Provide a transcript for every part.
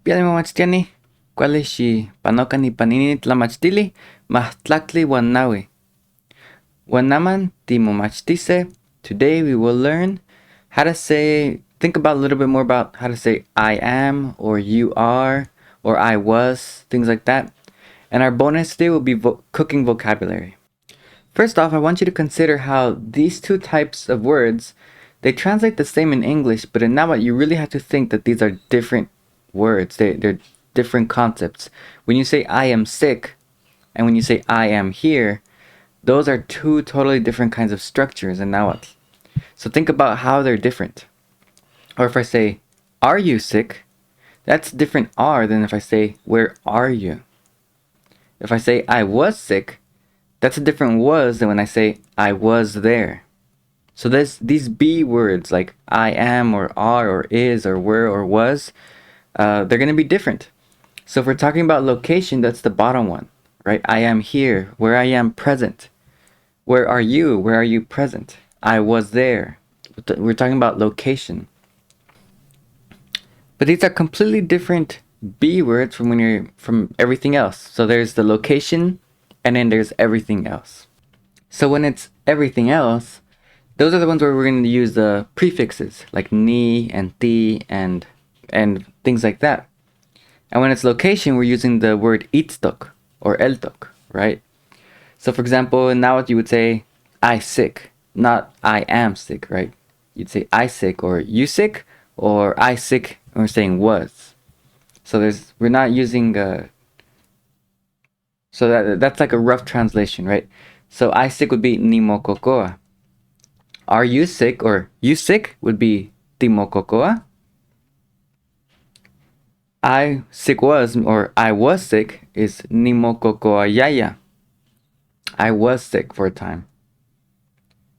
Pianimomachtiani, kuali panoka ni panini tlamachtili, mahtlactli wan naui. Wanaman timomachtise. Today we will learn how to say, think about a little bit more about how to say I am, or you are, or I was, things like that. And our bonus today will be cooking vocabulary. First off, I want you to consider how these two types of words, they translate the same in English, but in Nahuatl you really have to think that these are different words. They're different concepts. When you say I am sick, and when you say I am here, those are two totally different kinds of structures in Nahuatl. So think about how they're different. Or if I say, are you sick? That's a different are than if I say, where are you? If I say, I was sick, that's a different was than when I say, I was there. So these be words like I am, or are, or is, or were, or was, they're going to be different. So if we're talking about location, that's the bottom one, right? I am here, where I am present. Where are you? Where are you present? I was there. We're talking about location. But these are completely different be words from everything else. So there's the location, and then there's everything else. So when it's everything else, those are the ones where we're going to use the prefixes like ni and ti and things like that. And when it's location, we're using the word itztok or eltok, right? So for example, now what you would say, I sick, not I am sick, right? You'd say I sick, or you sick, or I sick, and we're saying was. So we're not using so that's like a rough translation, right? So I sick would be ni mo kokoa. Are you sick, or you sick would be ti mo kokoa. I sick was, or I was sick is ni mo kokoa yaya. I was sick for a time.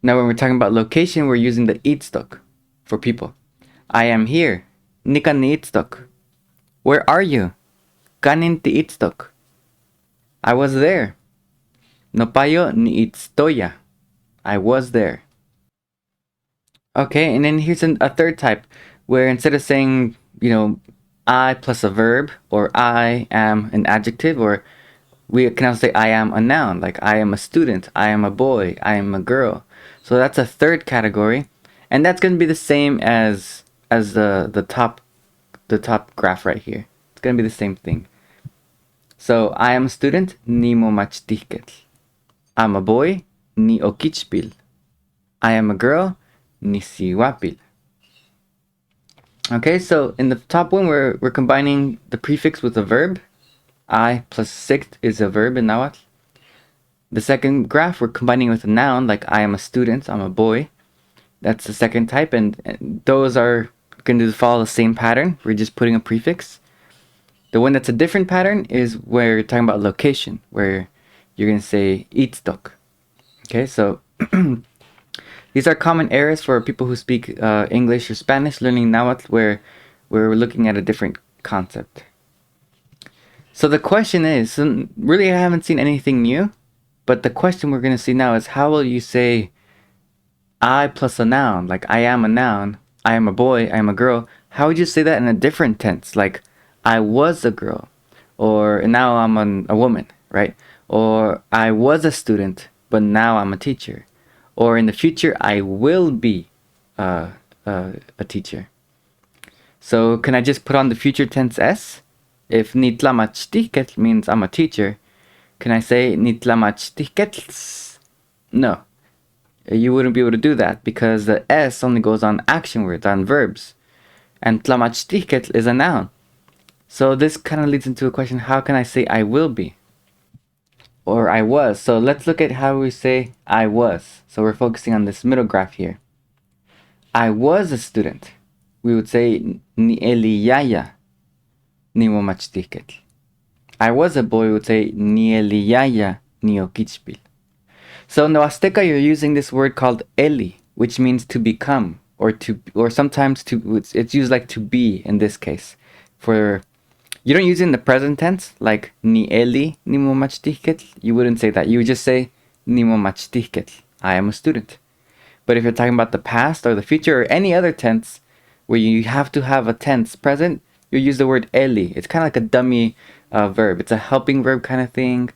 Now when we're talking about location, we're using the itztok for people. I am here. Nika ni itztok. Where are you? Kanin ti itztok. I was there. No payo ni itztoya. I was there. Okay, and then here's a third type where instead of saying, I plus a verb, or I am an adjective, or we can also say I am a noun, like I am a student, I am a boy, I am a girl. So that's a third category, and that's going to be the same as the top graph right here. It's going to be the same thing. So I am a student, ni momachtihketl. I'm a boy, ni okichpil. I am a girl, ni siwapil. Okay, so in the top one, we're combining the prefix with a verb. I plus sick is a verb in Nahuatl. The second graph, we're combining with a noun, like I am a student, I'm a boy. That's the second type, and those are going to follow the same pattern. We're just putting a prefix. The one that's a different pattern is where you're talking about location, where you're going to say itztok. Okay, so these are common errors for people who speak English or Spanish learning Nahuatl, where we're looking at a different concept. So the question is, really I haven't seen anything new, but the question we're going to see now is how will you say I plus a noun, like I am a noun, I am a boy, I am a girl. How would you say that in a different tense, like I was a girl, or now I'm a woman, right? Or I was a student, but now I'm a teacher. Or in the future, I will be a teacher. So can I just put on the future tense S? If nitlamachtiketl means I'm a teacher, can I say nitlamachtiketls? No. You wouldn't be able to do that because the S only goes on action words, on verbs. And tlamachtiketl is a noun. So this kind of leads into a question, how can I say I will be? Or I was. So let's look at how we say I was. So we're focusing on this middle graph here. I was a student. We would say ni eliyaya ni momachtihketl. I was a boy. We would say ni eliyaya ni okichpil. So in the Azteca, you're using this word called eli, which means to become, or sometimes it's used like to be in this case. You don't use it in the present tense, like ni eli ni momachtihketl. You wouldn't say that. You would just say ni momachtihketl. I am a student. But if you're talking about the past or the future or any other tense where you have to have a tense present, you'll use the word eli. It's kind of like a dummy verb. It's a helping verb kind of thing.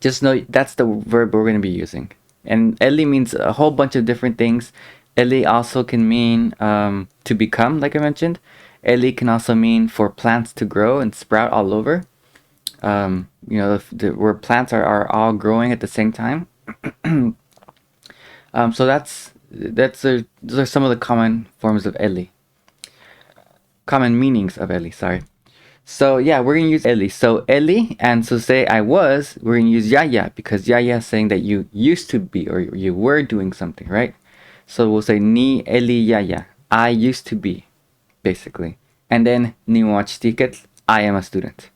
Just know that's the verb we're going to be using. And eli means a whole bunch of different things. Eli also can mean to become, like I mentioned. Eli can also mean for plants to grow and sprout all over. Where plants are all growing at the same time. So those are some of the common forms of eli. Common meanings of eli, sorry. So yeah, we're gonna use eli. So eli, and so say I was, we're gonna use yaya because yaya is saying that you used to be or you were doing something, right? So we'll say ni eli yaya. I used to be, basically. And then ni ticket. I am a student.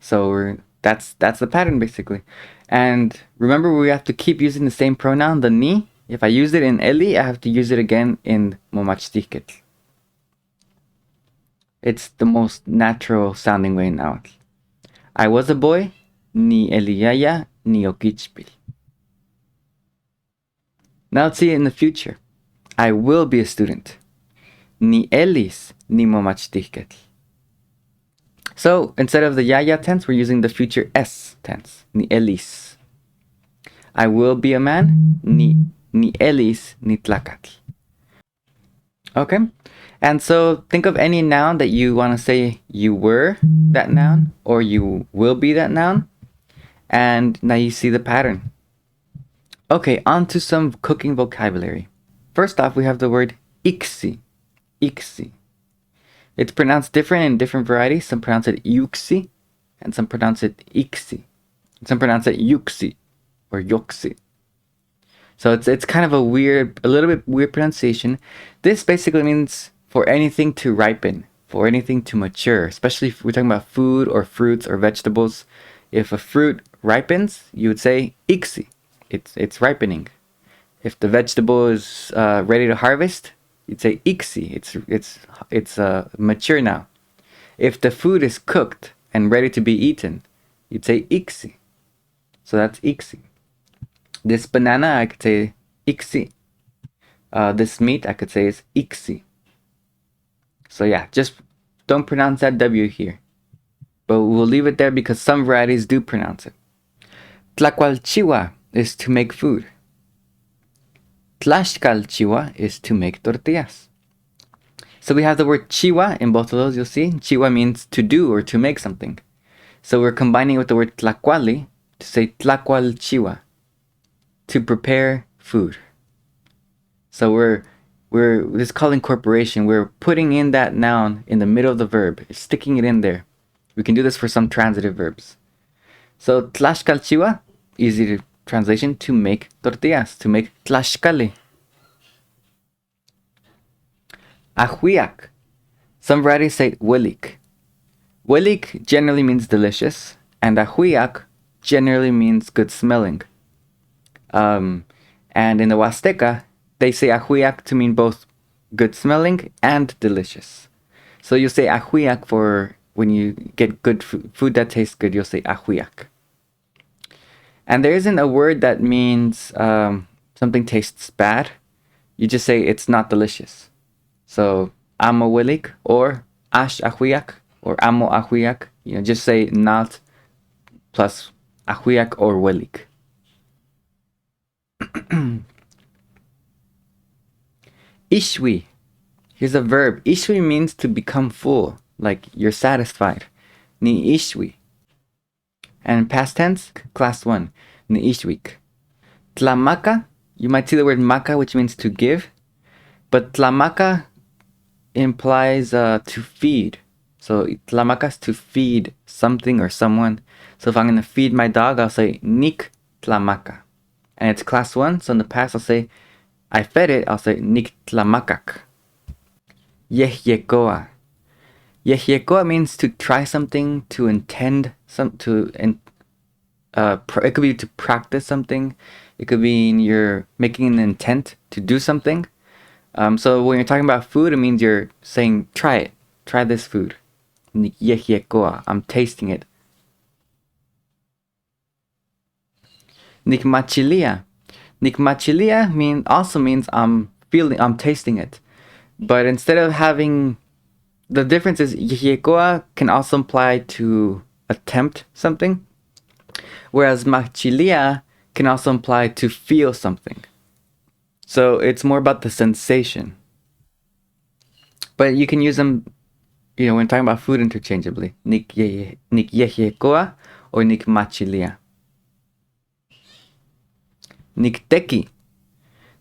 So that's the pattern basically. And remember, we have to keep using the same pronoun, the ni. If I use it in eli, I have to use it again in ticket. It's the most natural sounding way in Nahuatl. I was a boy, ni eliyaya, ni okichpil. Now let's see it in the future. I will be a student. Ni elis, ni momachtiketl. So instead of the yaya tense, we're using the future s tense, ni elis. I will be a man, ni elis, ni tlacatl. Okay? And so think of any noun that you want to say you were that noun or you will be that noun. And now you see the pattern. Okay, on to some cooking vocabulary. First off, we have the word iksi. Iksi. It's pronounced different in different varieties. Some pronounce it yuksi and some pronounce it iksi. And some pronounce it yuksi or yoksi. So it's kind of a little bit weird pronunciation. This basically means for anything to ripen, for anything to mature, especially if we're talking about food or fruits or vegetables. If a fruit ripens, you would say iksi. It's ripening. If the vegetable is ready to harvest, you'd say iksi. It's mature now. If the food is cooked and ready to be eaten, you'd say iksi. So that's iksi. This banana, I could say iksi. This meat, I could say is iksi. So yeah, just don't pronounce that W here. But we'll leave it there because some varieties do pronounce it. Tlacualchiwa is to make food. Tlaxcalchiwa is to make tortillas. So we have the word chiwa in both of those, you'll see. Chiwa means to do or to make something. So we're combining it with the word tlacuali to say tlacualchiwa, to prepare food. So this is called incorporation. We're putting in that noun in the middle of the verb, sticking it in there. We can do this for some transitive verbs. So tlaxcalchiwa, easy translation, to make tortillas, to make tlaxcali. Ahuiac. Some varieties say huelic. Huelic generally means delicious, and ahuiac generally means good smelling. And in the Huasteca, they say ahuiac to mean both good smelling and delicious. So you'll say ahuiac for when you get good food that tastes good, you'll say ahuiac. And there isn't a word that means something tastes bad. You just say it's not delicious. So amo huelic or ash ahuiac or amo ahuiac. Just say not plus ahuiac or huelic. Ishwi. Here's a verb. Ishwi means to become full, like you're satisfied. Ni ishwi. And past tense, class 1. Ni ishwik. Tlamaka. You might see the word maka, which means to give. But tlamaka implies to feed. So tlamaka is to feed something or someone. So if I'm going to feed my dog, I'll say nik tlamaka. And it's class 1, so in the past I'll say I fed it, I'll say nik tlamakak. Yehyekoa. Yehyekoa means to try something, to intend it could be to practice something. It could be you're making an intent to do something. So when you're talking about food, it means you're saying try it. Try this food. Yehyekoa. I'm tasting it. Nikmachilia. Nikmachilia also means I'm tasting it. But instead of having The difference is Yehiekoa can also apply to attempt something, whereas machilia can also apply to feel something. So it's more about the sensation. But you can use them, when talking about food interchangeably. Nik Yehiekoa or nik machilia. Nikteki.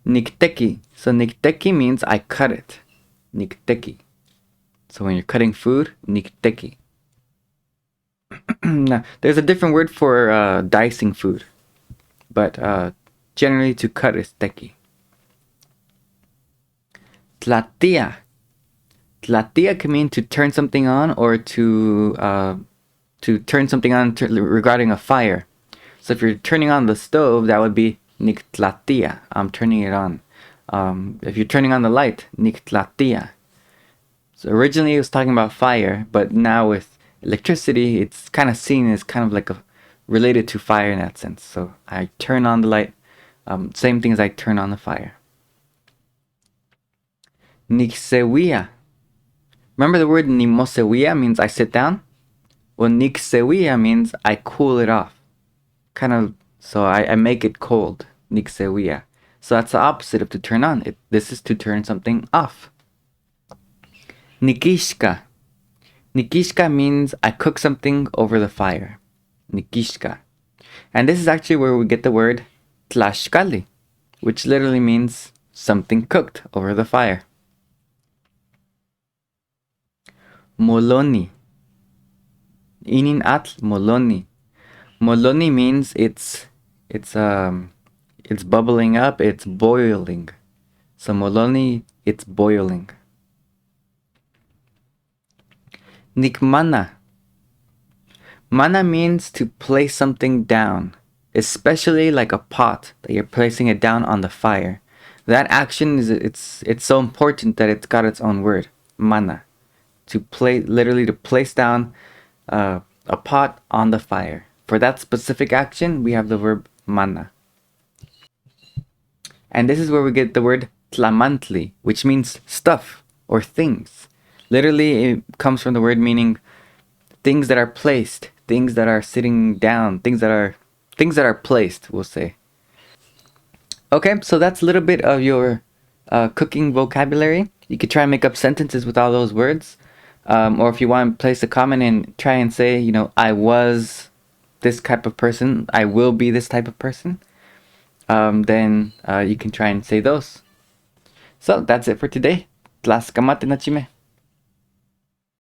Nikteki. So nikteki means I cut it. Nikteki. So when you're cutting food, nikteki. Now, there's a different word for dicing food, but generally to cut is teki. Tlatia. Tlatia can mean to turn something on or to turn something on regarding a fire. So if you're turning on the stove, that would be niktlatia. I'm turning it on. If you're turning on the light, niktlatia. So originally it was talking about fire, but now with electricity, it's kind of seen as kind of like related to fire in that sense. So I turn on the light, same thing as I turn on the fire. Niksewia. Remember the word nimosewia means I sit down? Well, niksewia means I cool it off. So I make it cold. Niksewia. So that's the opposite of to turn on. This is to turn something off. Nikishka. Nikishka means I cook something over the fire. Nikishka. And this is actually where we get the word tlashkali, which literally means something cooked over the fire. Moloni. Inin atl moloni. Moloni means it's bubbling up, it's boiling. So moloni, it's boiling. Nikmana. Mana means to place something down, especially like a pot that you're placing it down on the fire. That action it's so important that it's got its own word, mana. Literally to place down a pot on the fire. For that specific action, we have the verb mana. And this is where we get the word tlamantli, which means stuff or things. Literally, it comes from the word meaning things that are placed, things that are sitting down, things that are placed, we'll say. Okay, so that's a little bit of your cooking vocabulary. You could try and make up sentences with all those words. Or if you want to place a comment and try and say, I was this type of person, I will be this type of person, then you can try and say those. So that's it for today. Tlaxkamate nachime.